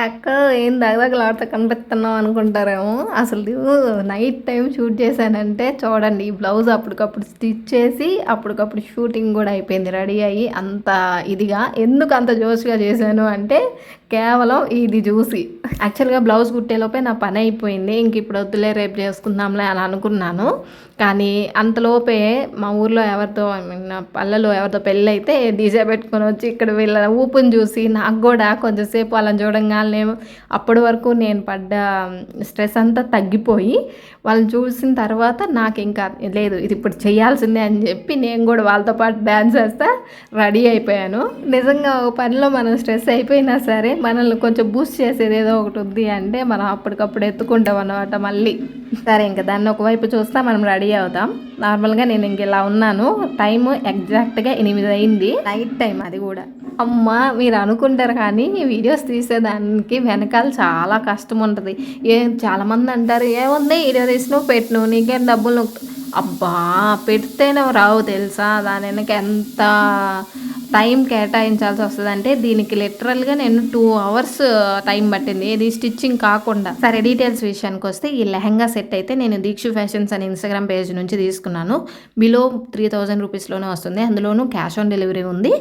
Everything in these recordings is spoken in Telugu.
అక్క ఏం దగదగలాడుతా కనిపిస్తున్నావు అనుకుంటారేమో. అసలు నైట్ టైం షూట్ చేశానంటే చూడండి, ఈ బ్లౌజ్ అప్పటికప్పుడు స్టిచ్ చేసి అప్పటికప్పుడు షూటింగ్ కూడా అయిపోయింది, రెడీ అయ్యి. అంత ఇదిగా ఎందుకు అంత జోష్గా చేశాను అంటే కేవలం ఇది చూసి. యాక్చువల్గా బ్లౌజ్ కుట్టేలోపే నా పని అయిపోయింది, ఇంక ఇప్పుడు వద్దులే రేపు చేసుకుందాంలే అని అనుకున్నాను. కానీ అంతలోపే మా ఊర్లో ఎవరితో పల్లెలో ఎవరితో పెళ్ళి అయితే డీజే పెట్టుకొని వచ్చి ఇక్కడ వీళ్ళ ఊపుని చూసి నాకు కూడా కొంచెంసేపు వాళ్ళని చూడంగానే అప్పటి వరకు నేను పడ్డ స్ట్రెస్ అంతా తగ్గిపోయి వాళ్ళని చూసిన తర్వాత నాకు ఇంకా లేదు, ఇది ఇప్పుడు చేయాల్సిందే అని చెప్పి నేను కూడా వాళ్ళతో పాటు డ్యాన్స్ వేస్తా రెడీ అయిపోయాను. నిజంగా ఒక పనిలో మనం స్ట్రెస్ అయిపోయినా సరే మనల్ని కొంచెం బూస్ట్ చేసేది ఏదో ఒకటి ఉంది అంటే మనం అప్పటికప్పుడు ఎత్తుకుంటాం అన్నమాట మళ్ళీ. సరే ఇంకా దాన్ని ఒకవైపు చూస్తా మనం రెడీ అవుతాం. నార్మల్గా నేను ఇంక ఇలా ఉన్నాను, టైము ఎగ్జాక్ట్గా 8 అయింది, నైట్ టైం అది కూడా. అమ్మ మీరు అనుకుంటారు కానీ ఈ వీడియోస్ తీసేదానికి వెనకాల చాలా కష్టం ఉంటుంది. చాలామంది అంటారు ఏముంది వీడియో తీసినావు పెట్టిను నీకేం డబ్బులు. అబ్బా పెడితేనే రావు తెలుసా, దాని వెనక ఎంత టైం కేటాయించాల్సి వస్తుంది అంటే దీనికి లిటరల్గా నేను 2 hours టైం పట్టింది, ఇది స్టిచ్చింగ్ కాకుండా. సరే డీటెయిల్స్ విషయానికి వస్తే ఈ లెహంగా సెట్ అయితే నేను దీక్షు ఫ్యాషన్స్ అనే ఇన్స్టాగ్రామ్ పేజ్ నుంచి తీసుకున్నాను. బిలో 3000 రూపీస్లోనే వస్తుంది, అందులోనూ క్యాష్ ఆన్ డెలివరీ ఉంది.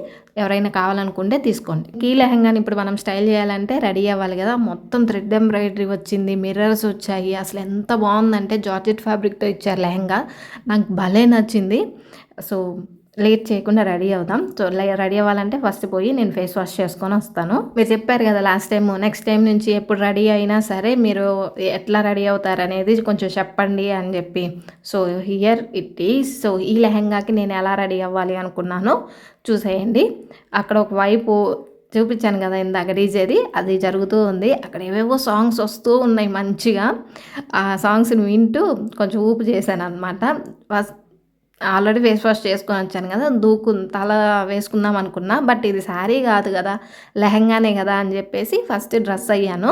ఎవరైనా కావాలనుకుంటే తీసుకోండి. ఈ లెహంగాని ఇప్పుడు మనం స్టైల్ చేయాలంటే రెడీ అవ్వాలి కదా. మొత్తం థ్రెడ్ ఎంబ్రాయిడరీ వచ్చింది, మిర్రర్స్ వచ్చాయి, అసలు ఎంత బాగుందంటే జార్జెట్ ఫ్యాబ్రిక్తో ఇచ్చారు లెహంగా, నాకు భలే నచ్చింది. సో లేట్ చేయకుండా రెడీ అవుదాం. సో రెడీ అవ్వాలంటే ఫస్ట్ పోయి నేను ఫేస్ వాష్ చేసుకొని వస్తాను. మీరు చెప్పారు కదా లాస్ట్ టైం, నెక్స్ట్ టైం నుంచి ఎప్పుడు రెడీ అయినా సరే మీరు ఎట్లా రెడీ అవుతారు అనేది కొంచెం చెప్పండి అని చెప్పి. So here it is. So ఈ లెహంగాకి నేను ఎలా రెడీ అవ్వాలి అనుకున్నానో చూసేయండి. అక్కడ ఒకవైపు చూపించాను కదా ఇందాక డీజేది, అది జరుగుతూ ఉంది. అక్కడ ఏవేవో సాంగ్స్ వస్తూ ఉన్నాయి మంచిగా. ఆ సాంగ్స్ని వింటూ కొంచెం ఊపు చేశాను అనమాట. ఆల్రెడీ ఫేస్ వాష్ చేసుకొని వచ్చాను కదా, తల వేసుకుందాం అనుకున్నా, బట్ ఇది శారీ కాదు కదా లెహంగానే కదా అని చెప్పేసి ఫస్ట్ డ్రెస్ అయ్యాను.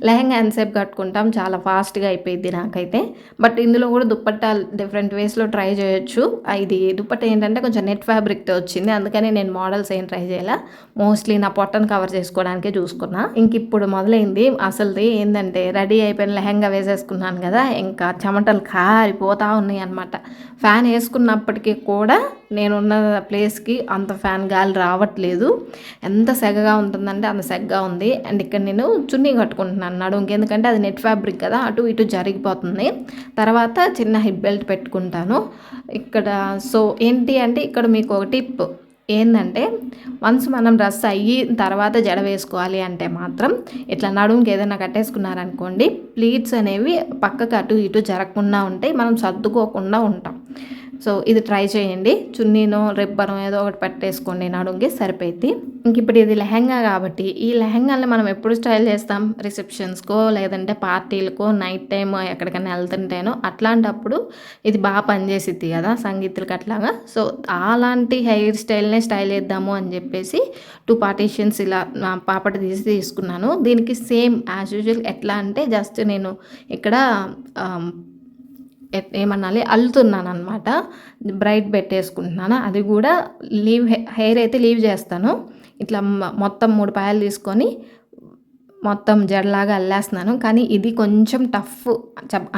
లెహంగా ఎంతసేపు కట్టుకుంటాం, చాలా ఫాస్ట్గా అయిపోయింది నాకైతే. బట్ ఇందులో కూడా దుప్పట్టా డిఫరెంట్ వేస్లో ట్రై చేయొచ్చు. ఇది దుప్పట్ట ఏంటంటే కొంచెం నెట్ ఫ్యాబ్రిక్తో వచ్చింది, అందుకని నేను మోడల్స్ ఏం ట్రై చేయాల, మోస్ట్లీ నా పొట్టను కవర్ చేసుకోవడానికే చూసుకున్నా. ఇంక ఇప్పుడు మొదలైంది అసలుది ఏంటంటే, రెడీ అయిపోయిన లెహంగా వేసేసుకున్నాను కదా, ఇంకా చెమటలు కారిపోతూ ఉన్నాయి అనమాట. ఫ్యాన్ వేసుకున్నప్పటికీ కూడా నేనున్న ప్లేస్కి అంత ఫ్యాన్ గాలి రావట్లేదు. ఎంత సెగగా ఉంటుందంటే అంత సెగగా ఉంది. అండ్ ఇక్కడ నేను చున్నీ కట్టుకుంటున్నాను నడుంకి, ఎందుకంటే అది నెట్ ఫ్యాబ్రిక్ కదా, అటు ఇటు జరిగిపోతుంది. తర్వాత చిన్న హిప్ బెల్ట్ పెట్టుకుంటాను ఇక్కడ. సో ఏంటి అంటే ఇక్కడ మీకు ఒక టిప్ ఏంటంటే, వన్స్ మనం డ్రెస్ అయ్యి తర్వాత జడ వేసుకోవాలి అంటే మాత్రం ఇట్లా నడుముకి ఏదైనా కట్టేసుకున్నారనుకోండి, ప్లీట్స్ అనేవి పక్కకు అటు ఇటు జరగకుండా ఉంటాయి, మనం సర్దుకోకుండా ఉంటాం. సో ఇది ట్రై చేయండి. చున్నీనో రిబ్బనో ఏదో ఒకటి పెట్టేసుకోండి నడుంకి, సరిపోయింది. ఇంక ఇప్పుడు ఇది లెహంగా కాబట్టి ఈ లెహంగాని మనం ఎప్పుడు స్టైల్ చేస్తాం, రిసెప్షన్స్కో లేదంటే పార్టీలకో నైట్ టైం ఎక్కడికైనా వెళ్తుంటేనో అట్లాంటప్పుడు ఇది బాగా పనిచేసిద్ది కదా సంగీతులకి అట్లాగా. సో అలాంటి హెయిర్ స్టైల్నే స్టైల్ చేద్దాము అని చెప్పేసి 2 పార్టీషన్స్ ఇలా పాపటి తీసుకున్నాను. దీనికి సేమ్ యాజ్ యూజువల్ ఎట్లా అంటే జస్ట్ నేను ఇక్కడ ఏమనాలి అల్లుతున్నాను అనమాట, బ్రైట్ పెట్టేసుకుంటున్నాను. అది కూడా హెయిర్ అయితే లీవ్ చేస్తాను. ఇట్లా మొత్తం 3 పాయలు తీసుకొని మొత్తం జడలాగా అల్లేస్తున్నాను. కానీ ఇది కొంచెం టఫ్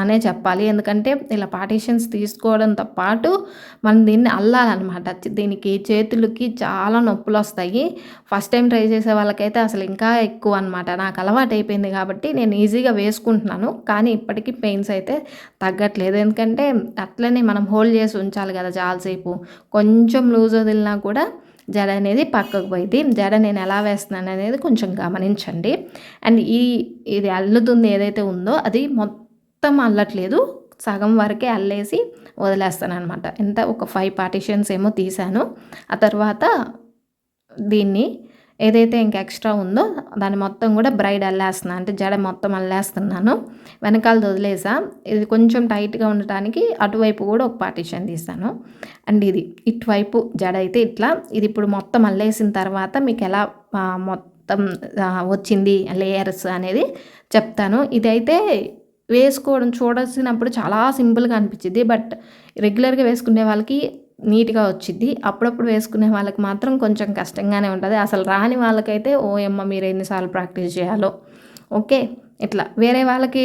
అనే చెప్పాలి, ఎందుకంటే ఇలా పార్టీషన్స్ తీసుకోవడంతో పాటు మనం దీన్ని అల్లాలన్నమాట. దీనికి చేతులకి చాలా నొప్పులు వస్తాయి. ఫస్ట్ టైం ట్రై చేసే వాళ్ళకైతే అసలు ఇంకా ఎక్కువ అనమాట. నాకు అలవాటు అయిపోయింది కాబట్టి నేను ఈజీగా వేసుకుంటున్నాను, కానీ ఇప్పటికీ పెయిన్స్ అయితే తగ్గట్లేదు. ఎందుకంటే అట్లనే మనం హోల్డ్ చేసి ఉంచాలి కదా చాలాసేపు, కొంచెం లూజ్ వదిలినా కూడా జడ అనేది పక్కకు పోయింది. జడ నేను ఎలా వేస్తున్నాను అనేది కొంచెం గమనించండి. అండ్ ఇది అల్లుతుంది ఏదైతే ఉందో అది మొత్తం అల్లట్లేదు, సగం వరకే అల్లేసి వదిలేస్తాను అనమాట. ఒక 5 పార్టీషన్స్ ఏమో తీసాను. ఆ తర్వాత దీన్ని ఏదైతే ఇంక ఎక్స్ట్రా ఉందో దాన్ని మొత్తం కూడా బ్రైడ్ అల్లేస్తున్నాను, అంటే జడ మొత్తం అల్లేస్తున్నాను. వెనకాలది వదిలేసా, ఇది కొంచెం టైట్గా ఉండటానికి అటువైపు కూడా ఒక పార్టీషన్ తీస్తాను. అండ్ ఇది ఇటువైపు జడ అయితే ఇట్లా, ఇది ఇప్పుడు మొత్తం అల్లేసిన తర్వాత మీకు ఎలా మొత్తం వచ్చింది లేయర్స్ అనేది చెప్తాను. ఇదైతే వేసుకోవడం చూడాల్సినప్పుడు చాలా సింపుల్గా అనిపించింది, బట్ రెగ్యులర్గా వేసుకునే వాళ్ళకి నీట్గా వచ్చింది. అప్పుడప్పుడు వేసుకునే వాళ్ళకి మాత్రం కొంచెం కష్టంగానే ఉంటుంది. అసలు రాని వాళ్ళకైతే ఓ అమ్మ మీరు ఎన్నిసార్లు ప్రాక్టీస్ చేయాలో. ఓకే. ఇట్లా వేరే వాళ్ళకి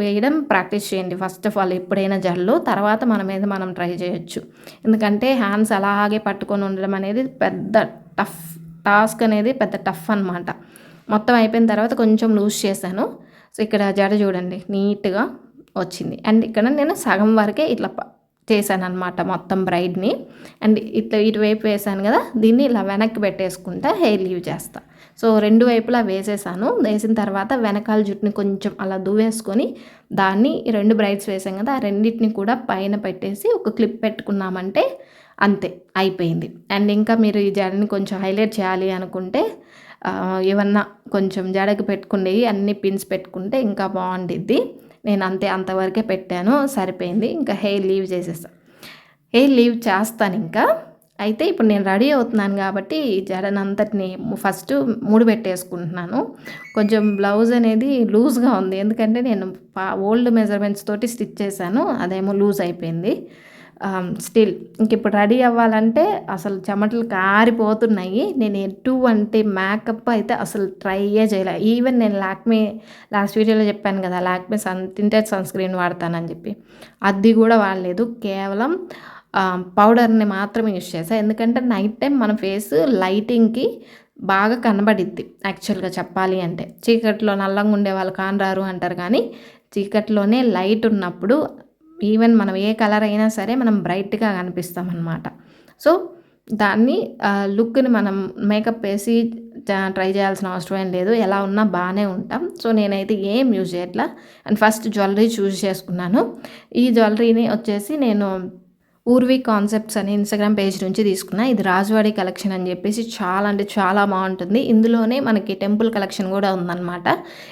వేయడం ప్రాక్టీస్ చేయండి ఫస్ట్ ఆఫ్ ఆల్ ఎప్పుడైనా జడలు. తర్వాత మన మీద మనం ట్రై చేయొచ్చు. ఎందుకంటే హ్యాండ్స్ అలాగే పట్టుకొని ఉండడం అనేది పెద్ద టాస్క్ అనేది పెద్ద టఫ్ అనమాట. మొత్తం అయిపోయిన తర్వాత కొంచెం లూజ్ చేశాను. సో ఇక్కడ జడ చూడండి నీట్‌గా వచ్చింది. అండ్ ఇక్కడ నేను సగం వరకే ఇట్లా చేశాననమాట మొత్తం బ్రైడ్‌ని. అండ్ ఇట్లా ఇటువైపు వేశాను కదా! దీన్ని ఇలా వెనక్కి పెట్టేసుకుంటా హెయిర్ లీవ్ చేస్తా. సో 2 వైపులా వేసేసాను. వేసిన తర్వాత వెనకాల జుట్టుని కొంచెం అలా దువ్వేసుకొని దాన్ని 2 బ్రైడ్స్ వేసాం కదా! ఆ రెండిటిని కూడా పైన పెట్టేసి ఒక క్లిప్ పెట్టుకున్నామంటే అంతే అయిపోయింది. అండ్ ఇంకా మీరు ఈ జడని కొంచెం హైలైట్ చేయాలి అనుకుంటే ఏమన్నా కొంచెం జడకి పెట్టుకునేవి అన్ని పిన్స్ పెట్టుకుంటే ఇంకా బాగుండిద్ది. నేను అంతవరకే పెట్టాను, సరిపోయింది. ఇంకా హెయిర్ లీవ్ చేసేస్తా. హెయిర్ లీవ్ చేస్తాను ఇంకా. అయితే ఇప్పుడు నేను రెడీ అవుతున్నాను కాబట్టి జడనంతటిని ఫస్ట్ ముడి పెట్టేసుకుంటున్నాను. కొంచెం బ్లౌజ్ అనేది లూజ్గా ఉంది, ఎందుకంటే నేను ఓల్డ్ మెజర్మెంట్స్ తోటి స్టిచ్ చేశాను, అదేమో లూజ్ అయిపోయింది. స్టిల్ ఇంక ఇప్పుడు రెడీ అవ్వాలంటే అసలు చెమటలు కారిపోతున్నాయి. నేను ఎటువంటి మేకప్ అయితే అసలు ట్రైయే చేయలే. ఈవెన్ నేను లాక్మే లాస్ట్ వీడియోలో చెప్పాను కదా, లాక్మే టింటెడ్ సన్ స్క్రీన్ వాడతానని చెప్పి, అది కూడా వాడలేదు. కేవలం పౌడర్ని మాత్రమే యూజ్ చేశాను. ఎందుకంటే నైట్ టైం మన ఫేస్ లైటింగ్కి బాగా కనబడిద్ది. యాక్చువల్గా చెప్పాలి అంటే చీకట్లో నల్లంగా ఉండే వాళ్ళు కానరారు అంటారు, కానీ చీకట్లోనే లైట్ ఉన్నప్పుడు ఈవెన్ మనం ఏ కలర్ అయినా సరే మనం బ్రైట్గా కనిపిస్తాం అన్నమాట. సో దాన్ని లుక్ని మనం మేకప్ వేసి ట్రై చేయాల్సిన అవసరం ఏం లేదు, ఎలా ఉన్నా బాగానే ఉంటాం. సో నేనైతే ఏం యూజ్ చేయట్లా. అండ్ ఫస్ట్ జ్యువెలరీ చూస్ చేసుకున్నాను. ఈ జ్యువెలరీని వచ్చేసి నేను ఊర్వి కాన్సెప్ట్స్ అని ఇన్స్టాగ్రామ్ పేజ్ నుంచి తీసుకున్నా. ఇది రాజవాడి కలెక్షన్ అని చెప్పేసి చాలా అంటే చాలా బాగుంటుంది. ఇందులోనే మనకి టెంపుల్ కలెక్షన్ కూడా ఉందన్నమాట.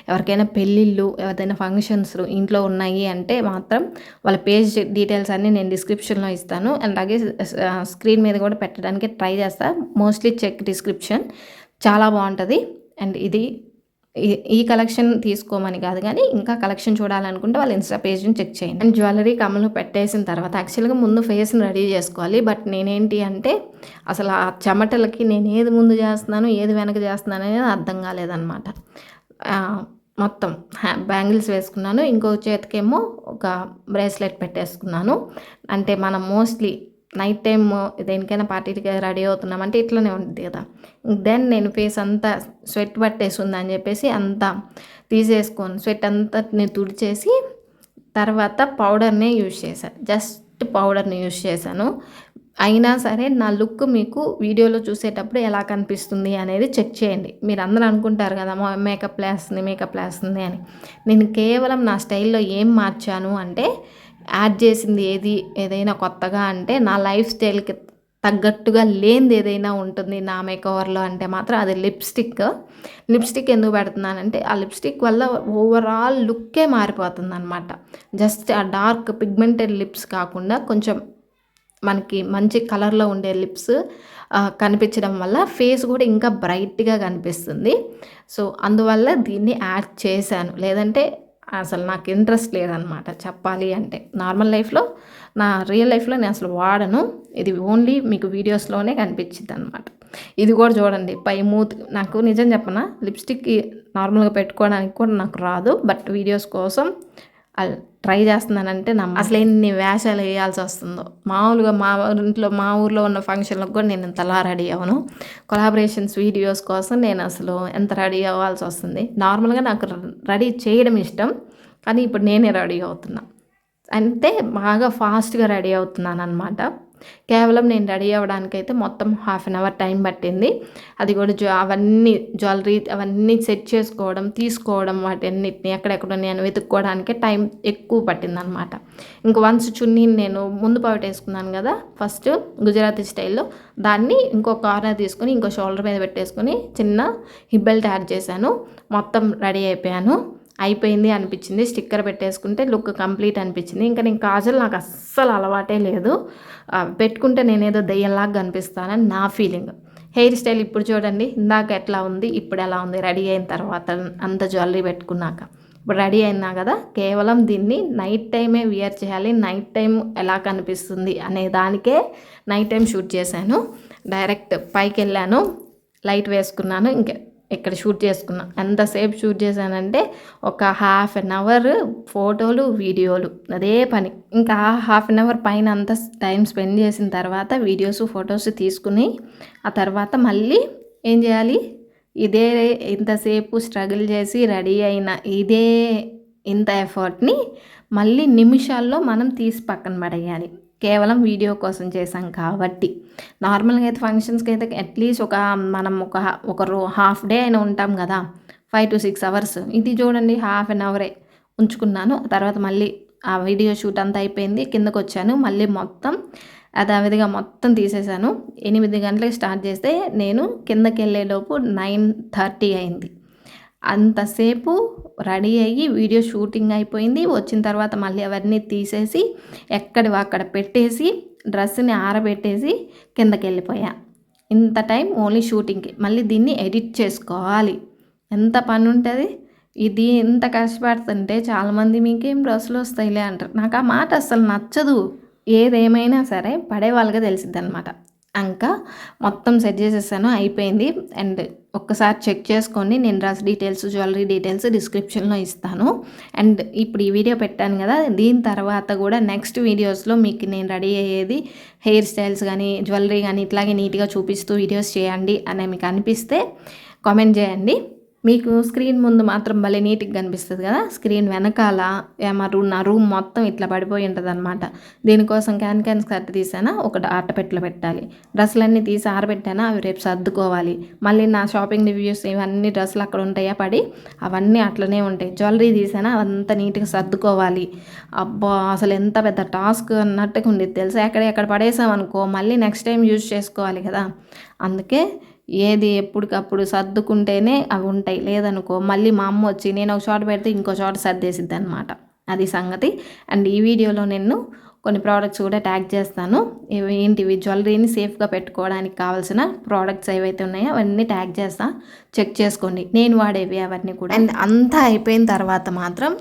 ఎవరికైనా పెళ్ళిళ్ళు, ఎవరికైనా ఫంక్షన్స్ ఇంట్లో ఉన్నాయి అంటే మాత్రం వాళ్ళ పేజ్ డీటెయిల్స్ అన్నీ నేను డిస్క్రిప్షన్లో ఇస్తాను. అండ్ అలాగే స్క్రీన్ మీద కూడా పెట్టడానికి ట్రై చేస్తాను. మోస్ట్లీ చెక్ డిస్క్రిప్షన్, చాలా బాగుంటుంది. అండ్ ఇది ఈ కలెక్షన్ తీసుకోమని కాదు, కానీ ఇంకా కలెక్షన్ చూడాలనుకుంటే వాళ్ళ ఇన్స్టా పేజ్ని చెక్ చేయండి. అండ్ జ్యువెలరీ కమ్మలు పెట్టేసిన తర్వాత యాక్చువల్గా ముందు ఫేస్ని రెడీ చేసుకోవాలి. బట్ నేనేంటి అంటే అసలు ఆ చెమటలకి నేను ఏది ముందు చేస్తున్నాను ఏది వెనక చేస్తున్నాను అనేది అర్థం కాలేదన్నమాట. మొత్తం బ్యాంగిల్స్ వేసుకున్నాను, ఇంకో చేతికేమో ఒక బ్రేస్లెట్ పెట్టేసుకున్నాను. అంటే మనం మోస్ట్లీ నైట్ టైమ్ దేనికైనా పార్టీకి రెడీ అవుతున్నామంటే ఇట్లనే ఉంటుంది కదా. దెన్ నేను ఫేస్ అంతా స్వెట్ పట్టేసి ఉందని చెప్పేసి అంతా తీసేసుకొని స్వెట్ అంతటిని తుడిచేసి తర్వాత పౌడర్నే యూజ్ చేశాను. జస్ట్ పౌడర్ని యూజ్ చేశాను. అయినా సరే నా లుక్ మీకు వీడియోలో చూసేటప్పుడు ఎలా కనిపిస్తుంది అనేది చెక్ చేయండి. మీరు అందరూ అనుకుంటారు కదా మేకప్ వేస్తుంది అని. నేను కేవలం నా స్టైల్లో ఏం మార్చాను అంటే యాడ్ చేసింది ఏదైనా కొత్తగా అంటే నా లైఫ్ స్టైల్కి తగ్గట్టుగా లేనిది ఏదైనా ఉంటుంది నా మేకవర్లో అంటే మాత్రం అది లిప్స్టిక్ ఎందుకు పెడుతున్నానంటే ఆ లిప్స్టిక్ వల్ల ఓవరాల్ లుక్కే మారిపోతుంది అనమాట. జస్ట్ ఆ డార్క్ పిగ్మెంటెడ్ లిప్స్ కాకుండా కొంచెం మనకి మంచి కలర్లో ఉండే లిప్స్ కనిపించడం వల్ల ఫేస్ కూడా ఇంకా బ్రైట్గా కనిపిస్తుంది. సో అందువల్ల దీన్ని యాడ్ చేశాను, లేదంటే అసలు నాకు ఇంట్రెస్ట్ లేదనమాట చెప్పాలి అంటే. నార్మల్ లైఫ్లో నా రియల్ లైఫ్లో నేను అసలు వాడను, ఇది ఓన్లీ మీకు వీడియోస్లోనే కనిపించింది అనమాట. ఇది కూడా చూడండి పై మూతి. నాకు నిజం చెప్పనా, లిప్స్టిక్ నార్మల్గా పెట్టుకోవడానికి కూడా నాకు రాదు, బట్ వీడియోస్ కోసం ట్రై చేస్తున్నానంటే అసలు ఎన్ని వేషాలు వేయాల్సి వస్తుందో. మామూలుగా మా ఊర్లో ఉన్న ఫంక్షన్లకు కూడా నేను ఇంతలా రెడీ అవ్వను. కొలాబరేషన్స్ వీడియోస్ కోసం నేను అసలు ఎంత రెడీ అవ్వాల్సి వస్తుంది. నార్మల్గా నాకు రెడీ చేయడం ఇష్టం, కానీ ఇప్పుడు నేనే రెడీ అవుతున్నా, అంటే బాగా ఫాస్ట్గా రెడీ అవుతున్నాను అనమాట. కేవలం నేను రెడీ అవ్వడానికైతే మొత్తం 1/2 అవర్ టైం పట్టింది. అది కూడా అవన్నీ జ్యువెలరీ అవన్నీ సెట్ చేసుకోవడం, తీసుకోవడం, వాటన్నిటిని ఎక్కడెక్కడ నేను వెతుక్కోవడానికే టైం ఎక్కువ పట్టిందనమాట. ఇంక వన్స్ చున్నీని నేను ముందు వేసుకున్నాను కదా ఫస్ట్ గుజరాతీ స్టైల్లో, దాన్ని ఇంకో కార్నర్ తీసుకొని ఇంకో షోల్డర్ మీద పెట్టేసుకొని చిన్న హిప్ బెల్ట్ యాడ్ చేశాను. మొత్తం రెడీ అయిపోయింది అనిపించింది. స్టిక్కర్ పెట్టేసుకుంటే లుక్ కంప్లీట్ అనిపించింది. ఇంకా నేను కాజల్ నాకు అస్సలు అలవాటే లేదు, పెట్టుకుంటే నేనేదో దెయ్యంలాగా కనిపిస్తానని నా ఫీలింగ్. హెయిర్ స్టైల్ ఇప్పుడు చూడండి, ఇందాక ఎట్లా ఉంది ఇప్పుడు ఎలా ఉంది రెడీ అయిన తర్వాత, అంత జ్యువెలరీ పెట్టుకున్నాక. ఇప్పుడు రెడీ అయినా కదా, కేవలం దీన్ని నైట్ టైమే వియర్ చేయాలి, నైట్ టైం ఎలా కనిపిస్తుంది అనే దానికే నైట్ టైం షూట్ చేశాను. డైరెక్ట్ పైకి వెళ్ళాను, లైట్ వేసుకున్నాను, ఇంకా ఇక్కడ షూట్ చేసుకున్నా. ఎంతసేపు షూట్ చేశానంటే ఒక హాఫ్ అన్ అవర్ ఫోటోలు వీడియోలు అదే పని. ఇంకా హాఫ్ అన్ అవర్ పైన అంతా టైం స్పెండ్ చేసిన తర్వాత వీడియోస్ ఫొటోస్ తీసుకుని ఆ తర్వాత మళ్ళీ ఏం చేయాలి, ఇదే ఇంతసేపు స్ట్రగుల్ చేసి రెడీ అయిన ఇంత ఎఫర్ట్ని మళ్ళీ నిమిషాల్లో మనం తీసి పక్కన పడేయాలి. కేవలం వీడియో కోసం చేసాం కాబట్టి. నార్మల్గా అయితే ఫంక్షన్స్కి అయితే అట్లీస్ట్ మనం ఒక హాఫ్ డే అయినా ఉంటాం కదా, 5 to 6 hours. ఇది చూడండి హాఫ్ అన్ అవరే ఉంచుకున్నాను. తర్వాత మళ్ళీ ఆ వీడియో షూట్ అంతా అయిపోయింది, కిందకు వచ్చాను, మళ్ళీ మొత్తం యథావిధిగా మొత్తం తీసేశాను. 8 గంటలకు స్టార్ట్ చేస్తే నేను కిందకి వెళ్ళేలోపు 9:30 అయింది. అంతసేపు రెడీ అయ్యి వీడియో షూటింగ్ అయిపోయింది. వచ్చిన తర్వాత మళ్ళీ అవన్నీ తీసేసి ఎక్కడివి అక్కడ పెట్టేసి డ్రెస్ని ఆరబెట్టేసి కిందకి వెళ్ళిపోయా. ఇంత టైం ఓన్లీ షూటింగ్కి. మళ్ళీ దీన్ని ఎడిట్ చేసుకోవాలి, ఎంత పని ఉంటుంది. ఇది ఎంత కష్టపడుతుంటే చాలామంది మీకేం డ్రెస్సులు వస్తాయిలే అంటారు. నాకు ఆ మాట అస్సలు నచ్చదు. ఏదేమైనా సరే పడే వాళ్ళగా తెలిసిద్ది అనమాట. ఇంకా మొత్తం సెట్ చేసేసాను, అయిపోయింది. అండ్ ఒక్కసారి చెక్ చేసుకోండి. నేను డ్రెస్ డీటెయిల్స్, జ్యువెలరీ డీటెయిల్స్ డిస్క్రిప్షన్లో ఇస్తాను. అండ్ ఇప్పుడు ఈ వీడియో పెట్టాను కదా, దీని తర్వాత కూడా నెక్స్ట్ వీడియోస్లో మీకు నేను రెడీ అయ్యేది హెయిర్ స్టైల్స్ కానీ జ్యువెలరీ కానీ ఇట్లాగే నీట్గా చూపిస్తూ వీడియోస్ చేయండి అని మీకు అనిపిస్తే కామెంట్ చేయండి. మీకు స్క్రీన్ ముందు మాత్రం భలే నీట్గా కనిపిస్తుంది కదా, స్క్రీన్ వెనకాల నా రూమ్ మొత్తం ఇట్లా పడిపోయి ఉంటుంది అనమాట. దీనికోసం క్యాన్ కట్ తీసానా, ఒక అట్టపెట్టెలో పెట్టాలి. డ్రెస్సులన్నీ తీసి ఆరబెట్టానా, అవి రేపు సర్దుకోవాలి. మళ్ళీ నా షాపింగ్ రివ్యూస్ ఇవన్నీ డ్రెస్సులు అక్కడ ఉంటాయా పడి, అవన్నీ అట్లనే ఉంటాయి. జ్యువెలరీ తీసానా, అవంతా నీట్గా సర్దుకోవాలి. అబ్బా అసలు ఎంత పెద్ద టాస్క్ అన్నట్టుగా ఉండేది తెలుసా. ఎక్కడ పడేసామనుకో మళ్ళీ నెక్స్ట్ టైం యూజ్ చేసుకోవాలి కదా. అందుకే ఏది ఎప్పటికప్పుడు సర్దుకుంటేనే అవి ఉంటాయి. లేదనుకో మళ్ళీ మా అమ్మ వచ్చి నేను ఒక చోట పెడితే ఇంకో చోట సర్దేసిద్ది అనమాట. అది సంగతి. అండ్ ఈ వీడియోలో నేను కొన్ని ప్రోడక్ట్స్ కూడా ట్యాగ్ చేస్తాను. ఏంటివి జ్యువెలరీని సేఫ్గా పెట్టుకోవడానికి కావాల్సిన ప్రోడక్ట్స్ ఏవైతే ఉన్నాయో అవన్నీ ట్యాగ్ చేస్తా, చెక్ చేసుకోండి నేను వాడేవి అవన్నీ కూడా. అండ్ అంతా అయిపోయిన తర్వాత మాత్రం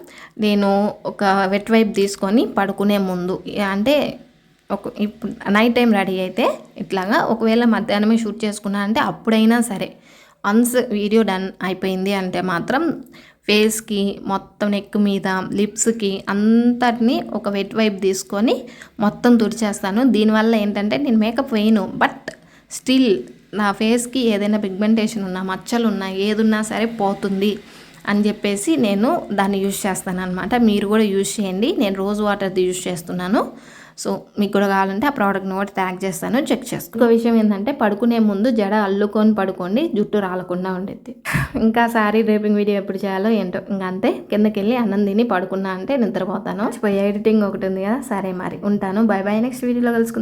నేను ఒక వెట్ వైప్ తీసుకొని పడుకునే ముందు, అంటే ఇప్పుడు నైట్ టైం రెడీ అయితే ఇట్లాగా, ఒకవేళ మధ్యాహ్నమే షూట్ చేసుకున్నా అంటే అప్పుడైనా సరే వన్స్ వీడియో డన్ అయిపోయింది అంటే మాత్రం ఫేస్కి మొత్తం నెక్ మీద లిప్స్కి అంతటిని ఒక వెట్ వైప్ తీసుకొని మొత్తం తుడిచేస్తాను. దీనివల్ల ఏంటంటే నేను మేకప్ వేయను, బట్ స్టిల్ నా ఫేస్కి ఏదైనా పిగ్మెంటేషన్ ఉన్నా మచ్చలు ఉన్నా ఏదున్నా సరే పోతుంది అని చెప్పేసి నేను దాన్ని యూజ్ చేస్తాను అనమాట. మీరు కూడా యూజ్ చేయండి. నేను రోజ్ వాటర్ది యూజ్ చేస్తున్నాను. సో మీకు కూడా కావాలంటే ఆ ప్రోడక్ట్ని కూడా ట్యాగ్ చేస్తాను, చెక్ చేసుకో. ఇంకో విషయం ఏంటంటే పడుకునే ముందు జడ అల్లుకొని పడుకోండి, జుట్టు రాలకుండా ఉండేది. ఇంకా సారీ డ్రేపింగ్ వీడియో ఎప్పుడు చేయాలో ఏంటో. ఇంకా అంతే, కిందకి వెళ్ళి అన్నం తిని పడుకున్నా అంటే నిద్రపోతాను. ఎడిటింగ్ ఒకటి ఉంది కదా, సరే మరి ఉంటాను. బై బై, నెక్స్ట్ వీడియోలో కలుసుకుందాం.